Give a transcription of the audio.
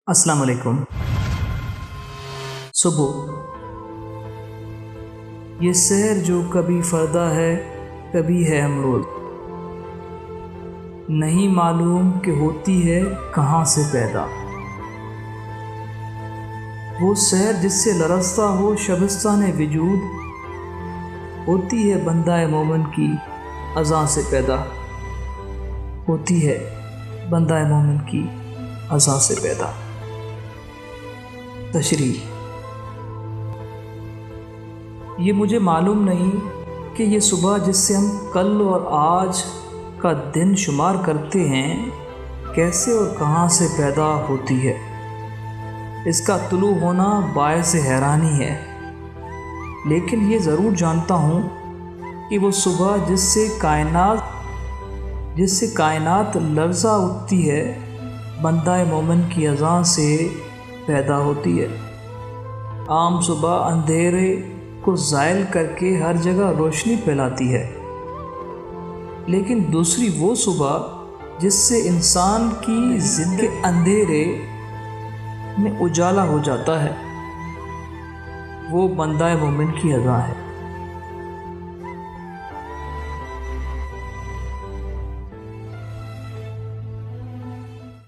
السلام علیکم۔ صبح یہ سحر جو کبھی فردہ ہے کبھی ہے امروز، نہیں معلوم کہ ہوتی ہے کہاں سے پیدا۔ وہ سحر جس سے لرزتا ہو شبستان وجود، ہوتی ہے بندہ مومن کی اذان سے پیدا، ہوتی ہے بندہ مومن کی اذان سے پیدا۔ تشریح: یہ مجھے معلوم نہیں کہ یہ صبح جس سے ہم کل اور آج کا دن شمار کرتے ہیں کیسے اور کہاں سے پیدا ہوتی ہے۔ اس کا طلوع ہونا باعث حیرانی ہے، لیکن یہ ضرور جانتا ہوں کہ وہ صبح جس سے کائنات لرزہ اٹھتی ہے بندہ مومن کی اذان سے پیدا ہوتی ہے۔ عام صبح اندھیرے کو زائل کر کے ہر جگہ روشنی پھیلاتی ہے، لیکن دوسری وہ صبح جس سے انسان کی زندگی کے اندھیرے میں اجالا ہو جاتا ہے، وہ بندہ مومن کی اذان ہے۔